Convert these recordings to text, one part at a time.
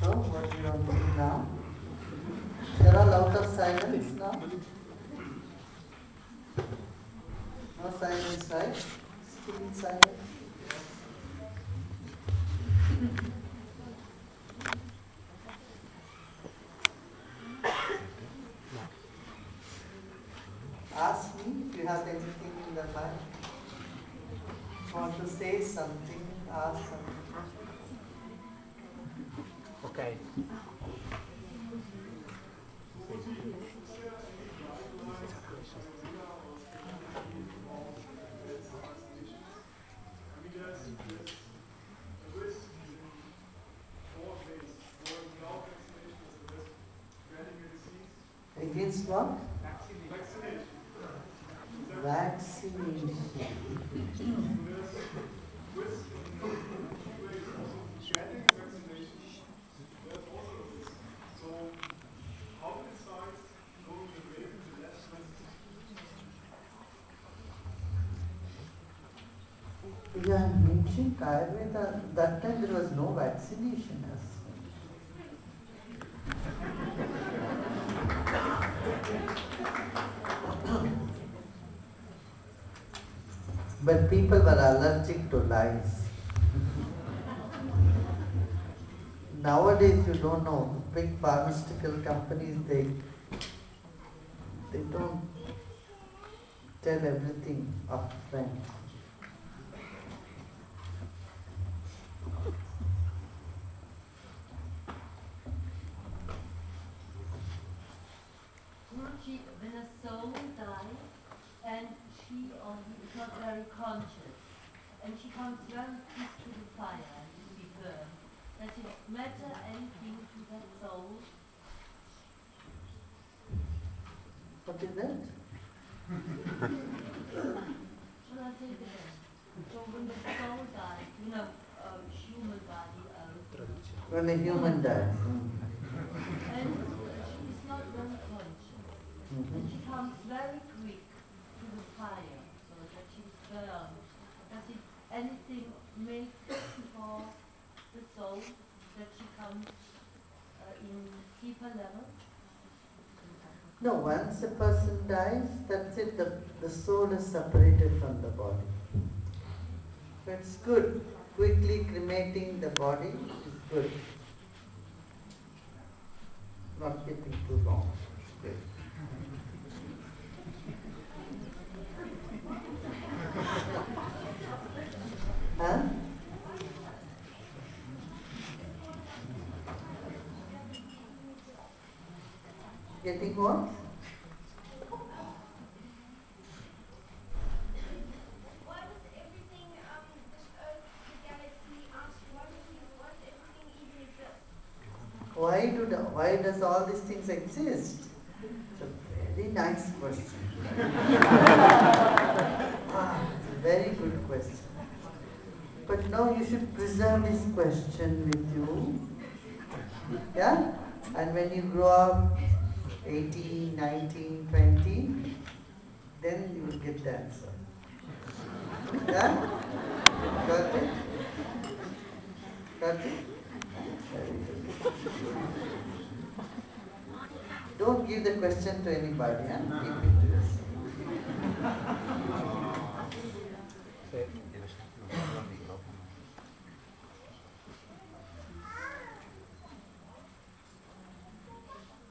So, what do you want to do now? You're all out of silence now? No silence, right? Still in silence? Ask me if you have anything in the mind. Want to say something, ask something. Okay. Against what? Vaccination. Yeah, in ancient Ayurveda, that time there was no vaccination as but people were allergic to lice. Nowadays, you don't know, big pharmaceutical companies, they don't tell everything upfront. Guruji, when a soul dies and she or he is not very conscious, and she comes very close to the fire and to be burned, does it matter anything to that soul? What is that? Shall I say it again? So when the soul dies, human body, When a human dies. and she is not very conscious, and she comes very quick to the fire, so that she is burned. Does it anything make for the soul that she comes in deeper level? No, once a person dies, that's it, the soul is separated from the body. So it's good. Quickly cremating the body is good. Not getting too long. Good. Huh? Getting what? Why does everything, this earth, the galaxy, us, why does everything even exist? Why does all these things exist? It's a very nice question. It's a very good question. But now you should preserve this question with you. Yeah? And when you grow up, 18, 19, 20, then you will get the answer. Yeah? Got it? Got it? Very good. Don't give the question to anybody, huh? Keep it to yourself.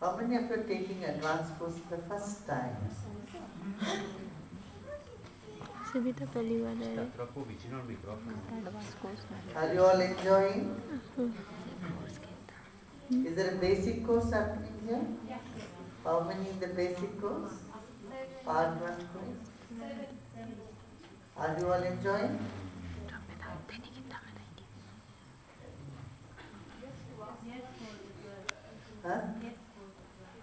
How many of you are taking advanced course for the first time? Are you all enjoying? Is there a basic course happening here? Yes. How many in the basic course? Part 1 course? Are you all enjoying? Huh?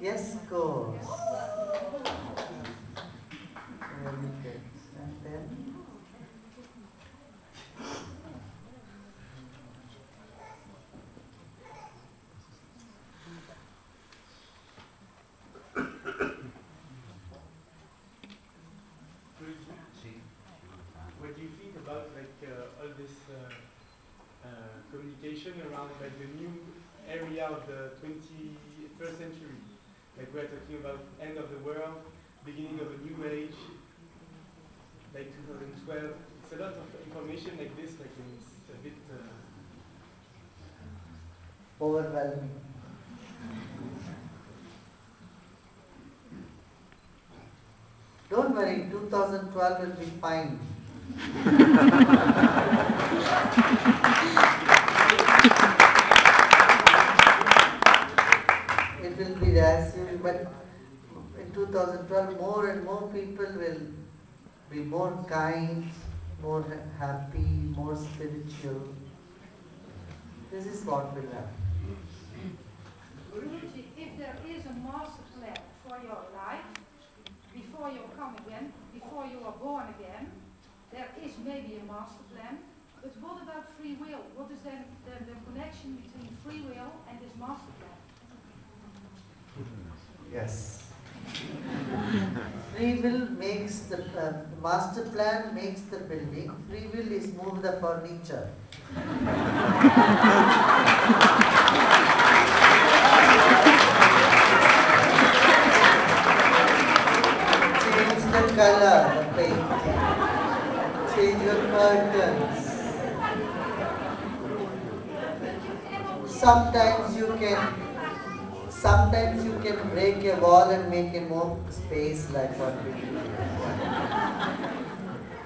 Yes, course. Very good. And then? What do you think about all this communication around the new area idea of the 21st century. Like we're talking about end of the world, beginning of a new age, like 2012. It's a lot of information like this, like it's a bit overwhelming. Don't worry, 2012 will be fine. It will be as usual, but in 2012 more and more people will be more kind, more happy, more spiritual. This is what will happen. Guruji, if there is a master plan for your life, before you come again, before you are born again, there is maybe a master plan, but what about free will? What is then the connection between free will and this master plan? Yes. Free will makes the master plan makes the building. Free will is move the furniture. Change the color, the painting. Change your curtains. Sometimes you can break a wall and make a more space like what we do.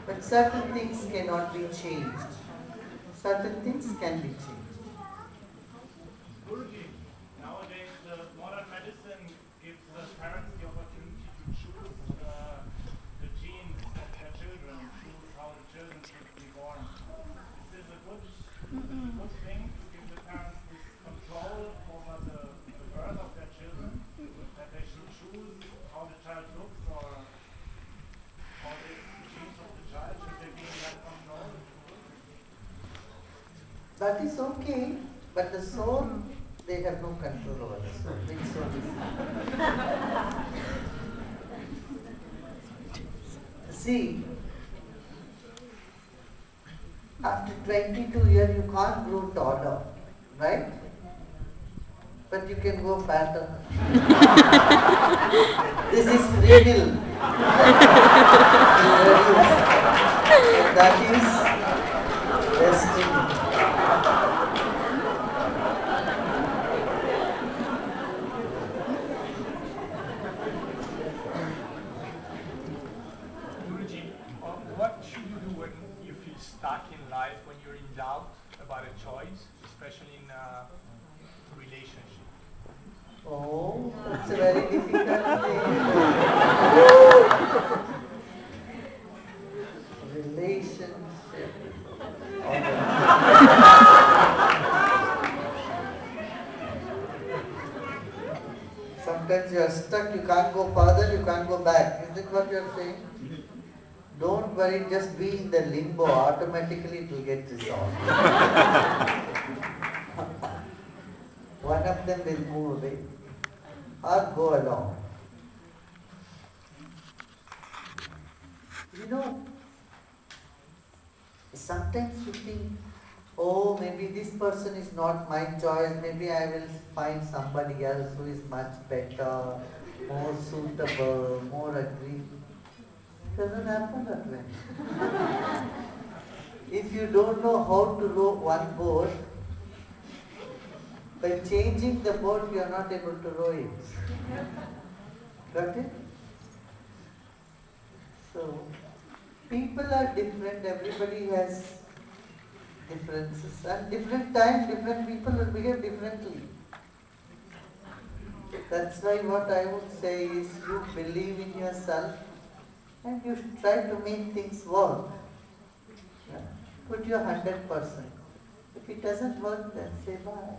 But certain things cannot be changed. Certain things can be changed. Guruji, nowadays the modern medicine gives the parents the opportunity to choose the genes of their children, choose how the children should be born. Is this a good thing to give the parents this control over the birth of their children? That they should choose how the child looks or how the genes of the child should they be in that control? That is okay, but the soul, they have no control over the soul. Which soul is it? See, after 22 years you can't grow taller, right? But you can go fatter. This is free will. That is destiny. Guruji, what should you do when you feel stuck in life, when you're in doubt about a choice, especially in a relationship? Oh, that's a very difficult thing. Relationship. Sometimes you are stuck, you can't go further, you can't go back. Is it what you are saying? Don't worry, just be in the limbo, automatically it will get resolved. One of them will move away or go along. You know, sometimes you think, oh, maybe this person is not my choice, maybe I will find somebody else who is much better, more suitable, more agreeable. It doesn't happen that way. If you don't know how to row one boat, by changing the boat you are not able to row it. Got it? So, people are different, everybody has differences. At different times, different people will behave differently. That's why what I would say is you believe in yourself and you should try to make things work. Yeah? Put your 100%. If it doesn't work, then say bye.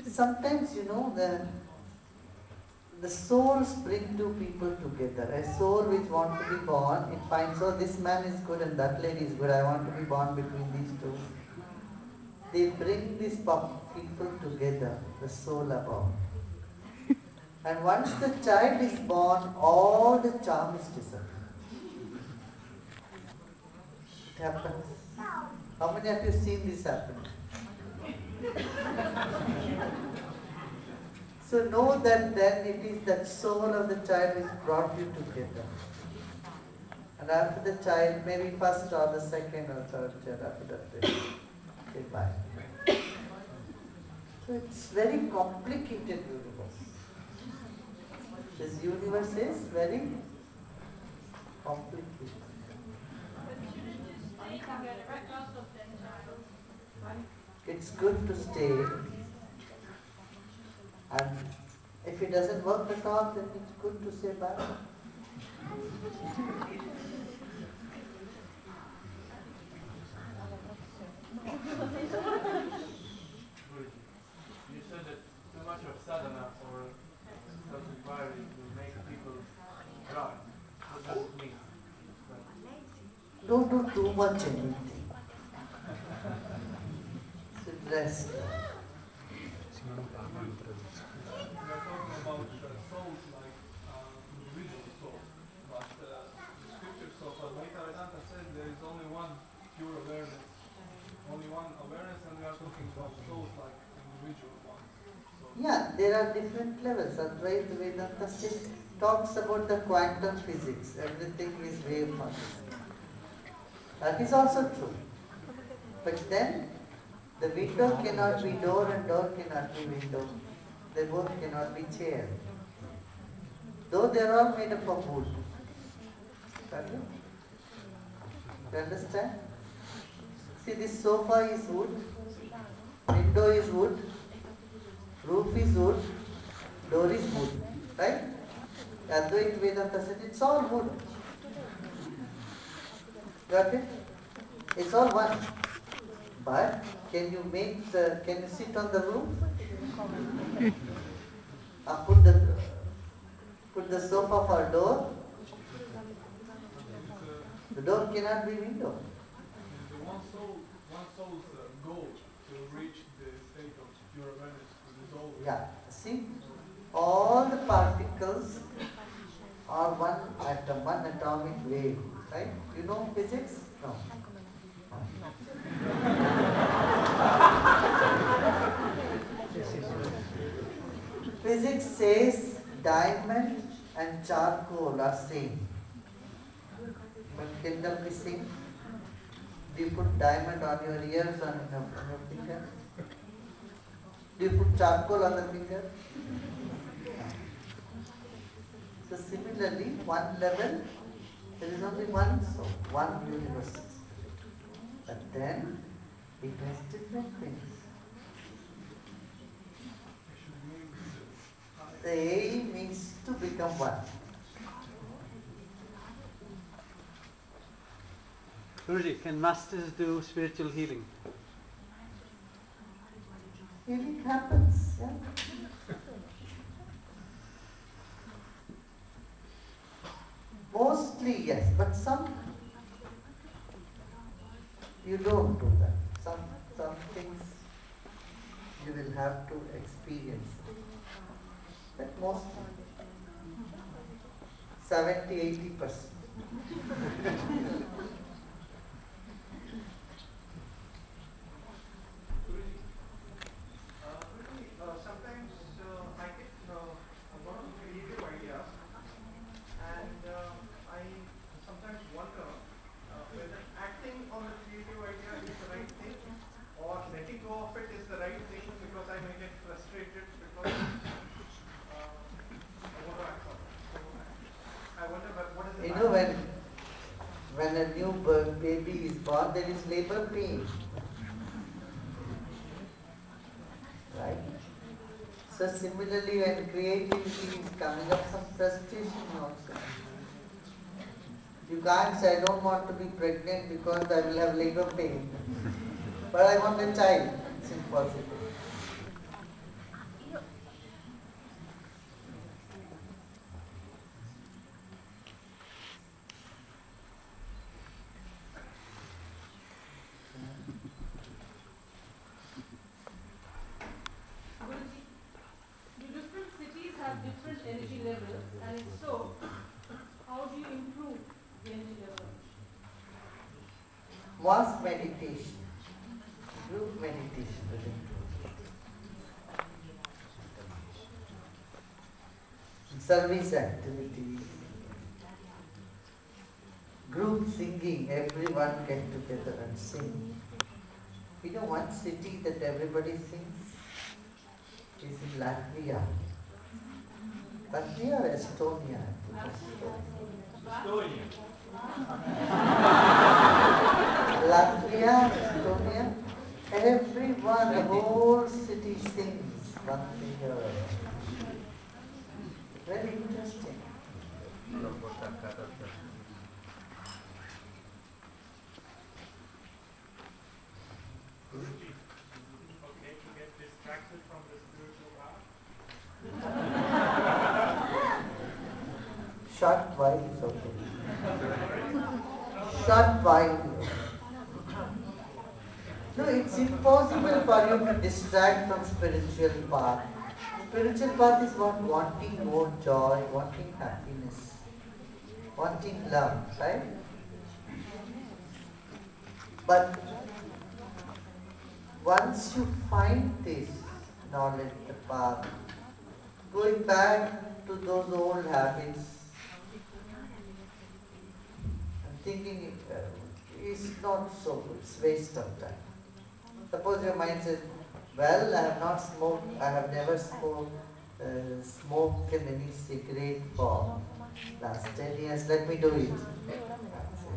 Sometimes, you know, the souls bring two people together. A soul which wants to be born, it finds, oh, this man is good and that lady is good, I want to be born between these two. They bring these people together, the soul above. And once the child is born, all the charm is disappeared. It happens. How many of you seen this happen? So know that then it is that soul of the child which brought you together. And after the child, maybe first or the second or third child, after that they say bye. So it's very complicated universe. This universe is very complicated. It's good to stay, and if it doesn't work at all, then it's good to say bye. You said that too much of sadhana or self-inquiry will make people dry. What does it mean? Don't do too much anything. Should rest. We are talking about souls like individual souls, but the scriptures of Advaita Vedanta says there is only one pure awareness, only one awareness, and we are talking about souls like individual ones. So Yeah, there are different levels. Advaita Vedanta talks about the quantum physics. Everything is wave function. That is also true. But then, the window cannot be door and door cannot be window. They both cannot be chair. Though they are all made up of wood. Got it? You understand? See, this sofa is wood, window is wood, roof is wood, door is wood. Right? Advaita Vedanta said it's all wood. Got it? It's all one. But can you sit on the roof? Put the sofa for door. The door cannot be window. the one soul's goal to reach the state of pure awareness to dissolve. Yeah. See? All the particles are one atom, one atomic wave. Right? You know physics? No. Physics says diamond and charcoal are same. But can them be seen? Do you put diamond on your ears or on your finger? Do you put charcoal on the finger? So similarly, one level, there is only one soul, one universe. But then, it has different things. The aim is to become one. Guruji, can masters do spiritual healing? Healing happens, yeah. Mostly yes, but some you don't do that. Some things you will have to experience. But mostly 70-80%. Sometimes I get one of the creative ideas, and I sometimes wonder whether acting on the creative idea is the right thing, or letting go of it is the right thing, because I may get frustrated because I wonder what is the You know, when a new baby is born, there is labor pain. Right? So similarly, when creativity is coming up, some frustration also. You can't say, I don't want to be pregnant because I will have labor pain. But I want a child. It's impossible. The different cities have have different energy levels, and if so, how do you improve the energy level? Mass meditation, group meditation will improve. Service activities, group singing, everyone get together and sing. You know one city that everybody sings is in Latvia. Latvia or Estonia? Estonia. Latvia, Estonia, everyone, the whole city sings one thing or other. Very interesting. Guruji, okay to get distracted from the spiritual path? Short while is okay. Short while. No, it's impossible for you to distract from spiritual path. Spiritual path is what? Wanting more joy, wanting happiness, wanting love, right? But once you find this knowledge, the path, going back to those old habits and thinking is not so good, it's waste of time. Suppose your mind says, well, I have not smoked, I have never smoked any cigarette for last 10 years, let me do it. I say,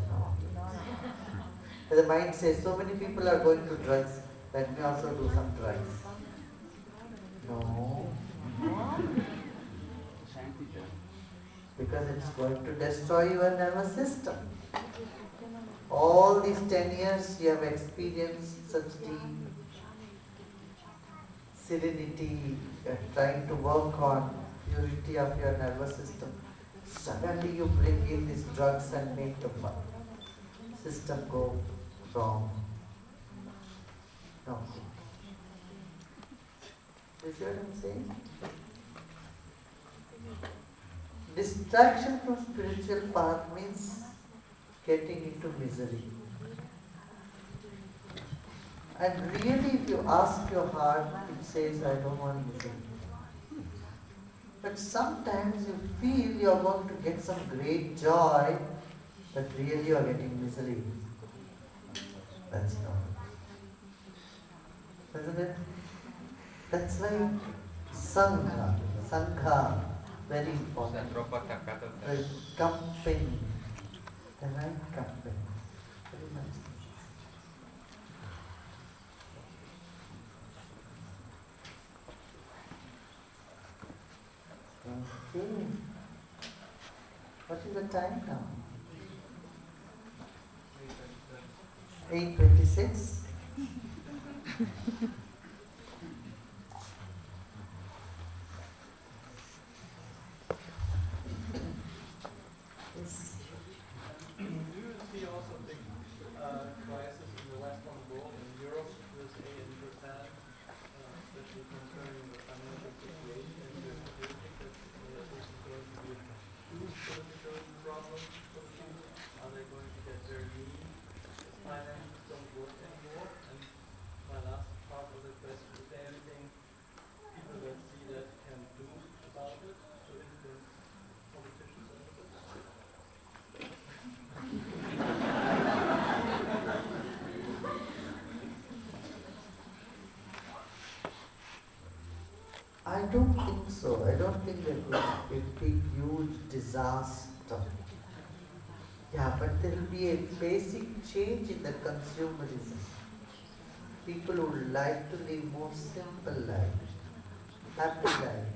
no. The mind says, so many people are going to drugs, let me also do some drugs. No. Because it's going to destroy your nervous system. All these 10 years you have experienced such deep serenity, trying to work on purity of your nervous system. Suddenly you bring in these drugs and make the system go wrong. No. You see what I'm saying? Distraction from spiritual path means getting into misery. And really, if you ask your heart, it says, I don't want misery. But sometimes you feel you are going to get some great joy, but really you are getting misery. That's not. Isn't it? That's why Sangha, very important. The company, the right company, very much. Okay. What is the time now? 8:26. Yes. Do you see also a big crisis in the Western world, in Europe, USA and Japan, especially concerning the financial situation and geopolitics, that this is going to be a huge political problem for the future? Are they going to get very mean if finances don't work anymore? And my last part of the question, is there anything people that see that can do about it to influence politicians a little bit? I don't think so. I don't think there will be a big, huge disaster. Yeah, but there will be a basic change in the consumerism. People would like to live more simple life, happy life,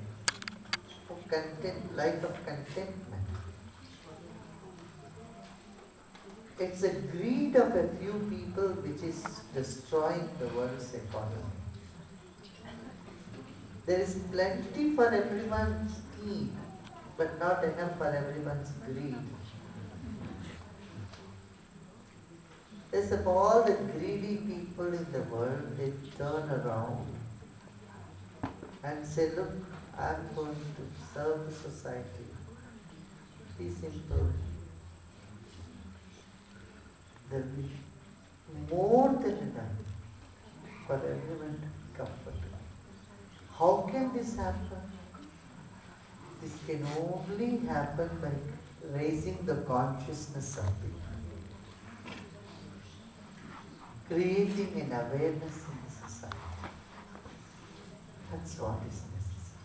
life of contentment. It's a greed of a few people which is destroying the world's economy. There is plenty for everyone's need, but not enough for everyone's greed. Yes, of all the greedy people in the world, they turn around and say, look, I'm going to serve the society. Be simple. There will be more than enough for everyone to be comfortable. How can this happen? This can only happen by raising the consciousness of people, creating an awareness in the society. That's what is necessary.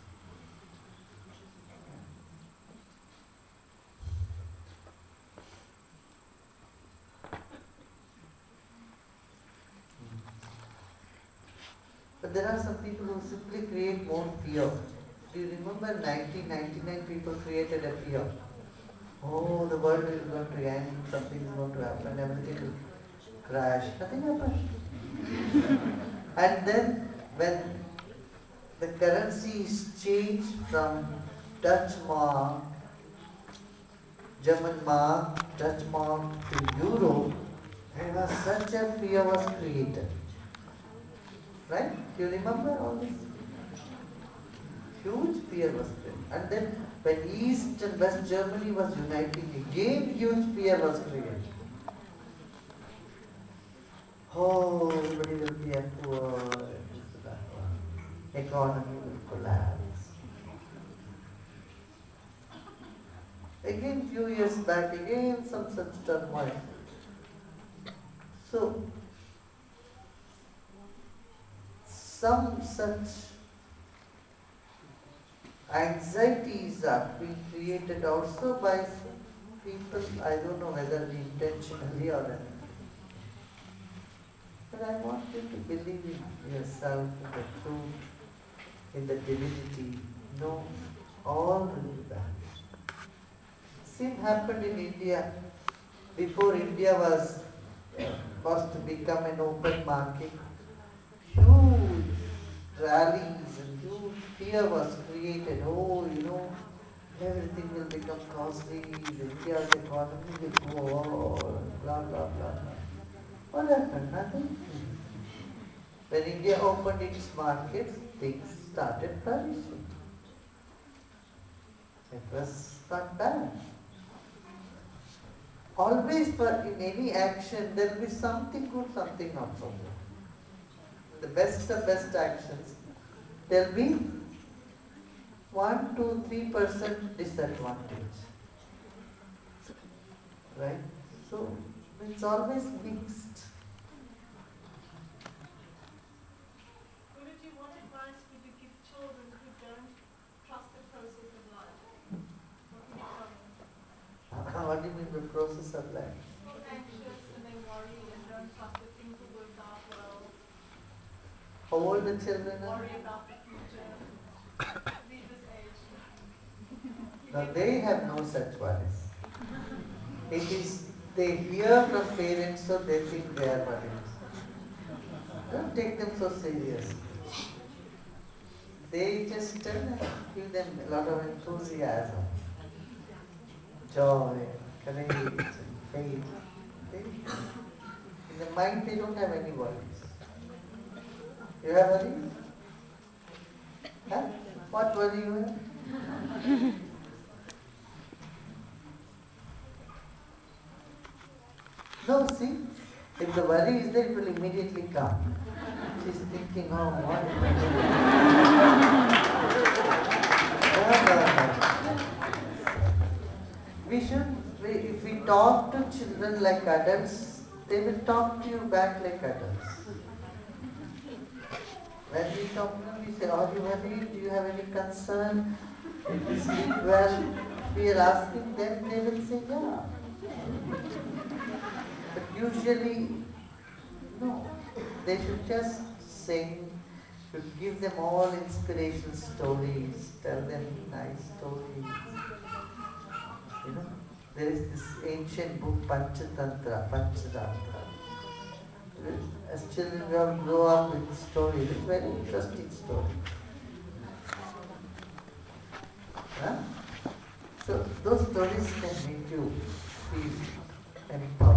But there are some people who simply create more fear. Do you remember 1999 people created a fear? Oh, the world is going to end, something is going to happen, everything will crash. Nothing happened. And then when the currency is changed from Dutch mark, German mark, Dutch mark to euro, there was such a fear was created. Right? Do you remember all this? Huge fear was created. And then when East and West Germany was uniting, again huge fear was created. Oh, everybody will be a poor, economy will collapse. Again, few years back, again some such turmoil. So, some such anxieties are being created also by people, I don't know whether intentionally or not. But I want you to believe in yourself, in the truth, in the divinity. No, all will be bad. Same happened in India. Before India was to become an open market, huge rallies and huge fear was created. Oh, everything will become costly, India's economy will go on, blah, blah, blah. What happened? Nothing. When India opened its markets, things started flourishing. It was not bad. Always in any action there will be something good, something not so good. The best of best actions, there will be 1, 2, 3% disadvantage. Right? So it's always mixed. Guruji, what advice would you give children who don't trust the process of life? What would you tell them? What do you mean the process of life? Feel anxious and they worry and don't trust that things will work out well. How old the children are? Worry about the future. Leave this age. Now they have no such worries. It is, they hear from parents, so they think they are worried. Don't take them so seriously. They just give them a lot of enthusiasm, joy, courage, and faith. In the mind they don't have any worries. You have worries? Huh? What worry you have? No, see, if the worry is there, it will immediately come. She's thinking, oh, what am I doing? If we talk to children like adults, they will talk to you back like adults. When we talk to them, we say, are you worried? Do you have any concern? If you sleep well, we are asking them, they will say, yeah. But usually, no. They should just sing, should give them all inspirational stories, tell them nice stories. There is this ancient book, Panchatantra. As children, we all grow up with stories. It's a very interesting story. Huh? So those stories can make you feel empowered.